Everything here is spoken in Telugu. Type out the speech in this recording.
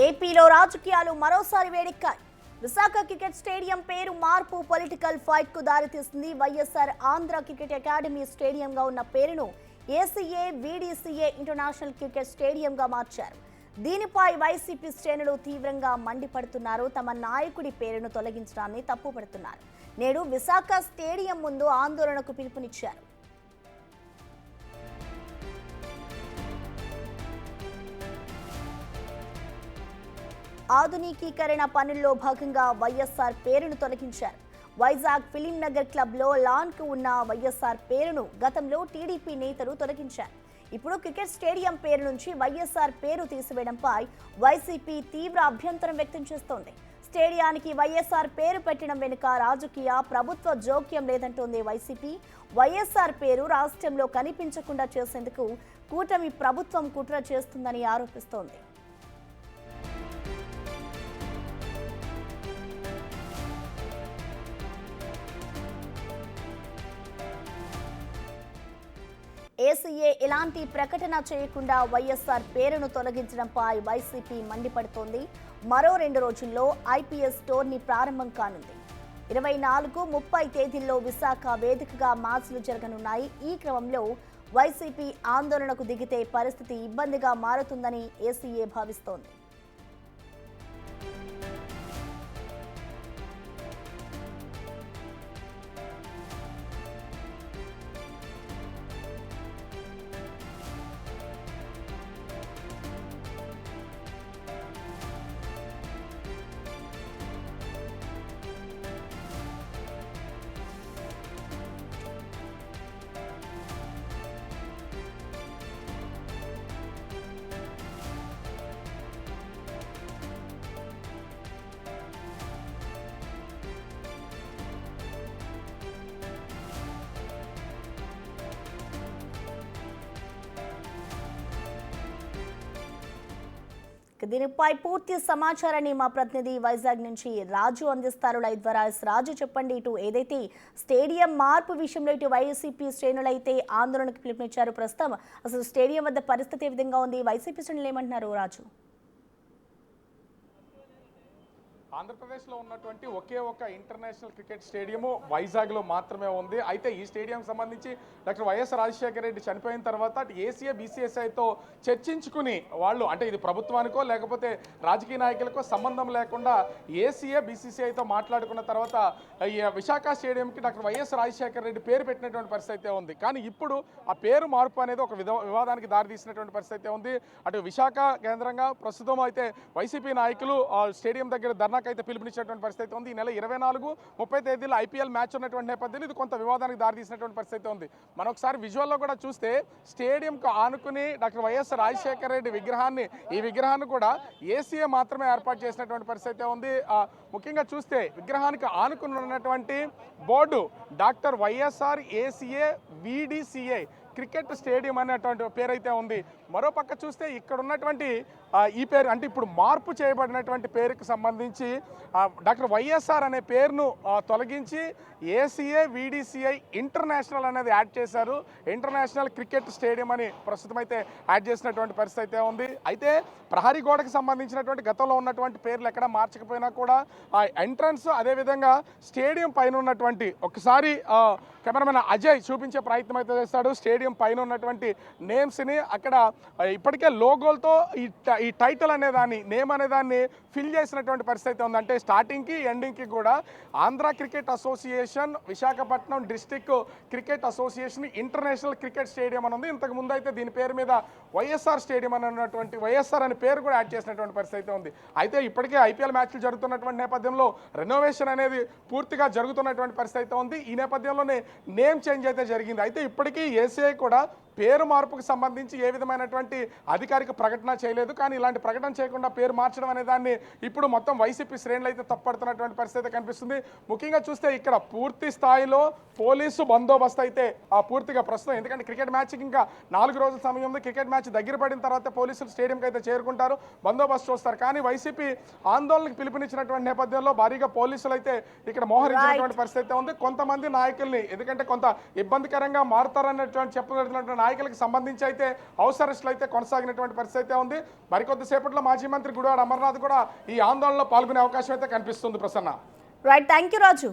ఏపీలో రాజకీయాలు మరోసారి వేడెక్కాయి. విశాఖ క్రికెట్ స్టేడియం పేరు మార్పు పొలిటికల్ ఫైట్ కు దారితీసింది. వైఎస్ఆర్ ఆంధ్ర క్రికెట్ అకాడమీ స్టేడియంగా ఉన్న పేరును ఏసీఏ వీడీసీఏ ఇంటర్నేషనల్ క్రికెట్ స్టేడియంగా మార్చారు. దీనిపై వైసీపీ శ్రేణులు తీవ్రంగా మండిపడుతున్నారు. తమ నాయకుడి పేరును తొలగించడాన్ని తప్పుపడుతున్నారు. నేడు విశాఖ స్టేడియం ముందు ఆందోళనకు పిలుపునిచ్చారు. ఆధునికీకరణ పనుల్లో భాగంగా వైఎస్ఆర్ పేరును తొలగించారు. వైజాగ్ ఫిలిం నగర్ క్లబ్లో లాన్కు ఉన్న వైఎస్ఆర్ పేరును గతంలో టీడీపీ నేతలు తొలగించారు. ఇప్పుడు క్రికెట్ స్టేడియం పేరు నుంచి వైఎస్ఆర్ పేరు తీసివేయడంపై వైసీపీ తీవ్ర అభ్యంతరం వ్యక్తం చేస్తోంది. స్టేడియానికి వైఎస్ఆర్ పేరు పెట్టడం వెనుక రాజకీయ ప్రభుత్వ జోక్యం లేదంటోంది వైసీపీ. వైఎస్ఆర్ పేరు రాష్ట్రంలో కనిపించకుండా చేసేందుకు కూటమి ప్రభుత్వం కుట్ర చేస్తుందని ఆరోపిస్తోంది. ఏసీఏ ఎలాంటి ప్రకటన చేయకుండా వైఎస్ఆర్ పేరును తొలగించడంపై వైసీపీ మండిపడుతోంది. మరో 2 రోజుల్లో ఐపీఎస్ టోర్నీ ప్రారంభం కానుంది. 24, 30 తేదీల్లో విశాఖ వేదికగా మ్యాచ్లు జరగనున్నాయి. ఈ క్రమంలో వైసీపీ ఆందోళనకు దిగితే పరిస్థితి ఇబ్బందిగా మారుతుందని ఏసీఏ భావిస్తోంది. దీనిపై పూర్తి సమాచారాన్ని మా ప్రతినిధి వైజాగ్ నుంచి రాజు అందిస్తారు లైవ్ ద్వారా. రాజు, చెప్పండి, ఇటు ఏదైతే స్టేడియం మార్పు విషయంలో ఇటు వైసీపీ శ్రేణులు అయితే ఆందోళనకు పిలుపునిచ్చారు. ప్రస్తుతం అసలు స్టేడియం వద్ద పరిస్థితి ఏ విధంగా ఉంది? వైసీపీ శ్రేణులు ఏమంటున్నారు రాజు? ఆంధ్రప్రదేశ్లో ఉన్నటువంటి ఒకే ఒక ఇంటర్నేషనల్ క్రికెట్ స్టేడియము వైజాగ్లో మాత్రమే ఉంది. అయితే ఈ స్టేడియం సంబంధించి డాక్టర్ వైఎస్ రాజశేఖర రెడ్డి చనిపోయిన తర్వాత అటు ఏసీఏ బీసీఎస్ఐతో చర్చించుకుని వాళ్ళు, అంటే ఇది ప్రభుత్వానికో లేకపోతే రాజకీయ నాయకులకో సంబంధం లేకుండా ఏసీఏ బీసీసీఐతో మాట్లాడుకున్న తర్వాత ఈ విశాఖ స్టేడియంకి డాక్టర్ వైఎస్ రాజశేఖర రెడ్డి పేరు పెట్టినటువంటి పరిస్థితి అయితే ఉంది. కానీ ఇప్పుడు ఆ పేరు మార్పు అనేది ఒక వివాదానికి దారితీసినటువంటి పరిస్థితి అయితే ఉంది. అటు విశాఖ కేంద్రంగా ప్రస్తుతం అయితే వైసీపీ నాయకులు స్టేడియం దగ్గర ధర్నా అయితే పిలుపునిచ్చినటువంటి పరిస్థితి ఉంది. ఈ నెల 24, 30 తేదీలో ఐపీఎల్ మ్యాచ్ ఉన్నటువంటి నేపథ్యంలో ఇది కొంత వివాదానికి దారితీసినటువంటి పరిస్థితి ఉంది. మనం ఒకసారి విజువల్లో కూడా చూస్తే స్టేడియంకు ఆనుకుని డాక్టర్ వైఎస్ రాజశేఖర రెడ్డి ఈ విగ్రహాన్ని కూడా ఏసీఏ మాత్రమే ఏర్పాటు చేసినటువంటి పరిస్థితి ఉంది. ముఖ్యంగా చూస్తే విగ్రహానికి ఆనుకుని ఉన్నటువంటి board doctor YSR ACA VDCA cricket stadium అనేటువంటి పేరు అయితే ఉంది. మరోపక్క చూస్తే ఇక్కడ ఉన్నటువంటి ఈ పేరు, అంటే ఇప్పుడు మార్పు చేయబడినటువంటి పేరుకు సంబంధించి డాక్టర్ వైఎస్ఆర్ అనే పేరును తొలగించి ఏసీఏ వీడీసీఐ ఇంటర్నేషనల్ అనేది యాడ్ చేశారు. ఇంటర్నేషనల్ క్రికెట్ స్టేడియం అని ప్రస్తుతం అయితే యాడ్ చేసినటువంటి పరిస్థితి అయితే ఉంది. అయితే ప్రహరీ గోడకు సంబంధించినటువంటి గతంలో ఉన్నటువంటి పేర్లు ఎక్కడ మార్చకపోయినా కూడా ఆ ఎంట్రన్స్, అదేవిధంగా స్టేడియం పైన ఉన్నటువంటి, ఒకసారి కెమెరామెన్ అజయ్ చూపించే ప్రయత్నం అయితే చేస్తాడు. స్టేడియం పైన ఉన్నటువంటి నేమ్స్ని అక్కడ ఇప్పటికే లోగోలతో ఈ టైటిల్ అనేదాన్ని, నేమ్ అనేదాన్ని ఫిల్ చేసినటువంటి పరిస్థితి అయితే ఉంది. అంటే స్టార్టింగ్కి ఎండింగ్కి కూడా Andhra cricket association Visakhapatnam district cricket association international cricket stadium అని ఉంది. ఇంతకు ముందు అయితే దీని పేరు మీద వైఎస్ఆర్ స్టేడియం అని ఉన్నటువంటి వైఎస్ఆర్ అనే పేరు కూడా యాడ్ చేసినటువంటి పరిస్థితి అయితే ఉంది. అయితే ఇప్పటికే ఐపీఎల్ మ్యాచ్లు జరుగుతున్నటువంటి నేపథ్యంలో రెనోవేషన్ అనేది పూర్తిగా జరుగుతున్నటువంటి పరిస్థితి అయితే ఉంది. ఈ నేపథ్యంలోనే నేమ్ చేంజ్ అయితే జరిగింది. అయితే ఇప్పటికీ ఏసీఐ కూడా పేరు మార్పుకు సంబంధించి ఏ విధమైనటువంటి అధికారిక ప్రకటన చేయలేదు. కానీ ఇలాంటి ప్రకటన చేయకుండా పేరు మార్చడం అనే దాన్ని ఇప్పుడు మొత్తం వైసీపీ శ్రేణులు అయితే తప్పడుతున్నటువంటి పరిస్థితి కనిపిస్తుంది. ముఖ్యంగా చూస్తే ఇక్కడ పూర్తి స్థాయిలో పోలీసు బందోబస్తు అయితే పూర్తిగా ప్రస్తుతం, ఎందుకంటే క్రికెట్ మ్యాచ్కి ఇంకా 4 రోజుల సమయం ఉంది. క్రికెట్ మ్యాచ్ దగ్గర పడిన తర్వాత పోలీసులు స్టేడియంకి అయితే చేరుకుంటారు, బందోబస్తు చూస్తారు. కానీ వైసీపీ ఆందోళనకు పిలుపునిచ్చినటువంటి నేపథ్యంలో భారీగా పోలీసులు అయితే ఇక్కడ మోహరించినటువంటి పరిస్థితి ఉంది. కొంతమంది నాయకుల్ని, ఎందుకంటే కొంత ఇబ్బందికరంగా మారుతారన్నటువంటి చెప్పబడుతున్నటువంటి నాయకులకు సంబంధించి అయితే హౌస్ అరెస్టులు అయితే కొనసాగినటువంటి పరిస్థితి అయితే ఉంది. మరికొద్దిసేపట్లో మాజీ మంత్రి గుడివాడ అమర్నాథ్ కూడా ఈ ఆందోళనలో పాల్గొనే అవకాశం అయితే కనిపిస్తుంది. Prasanna. Right, thank you Raju.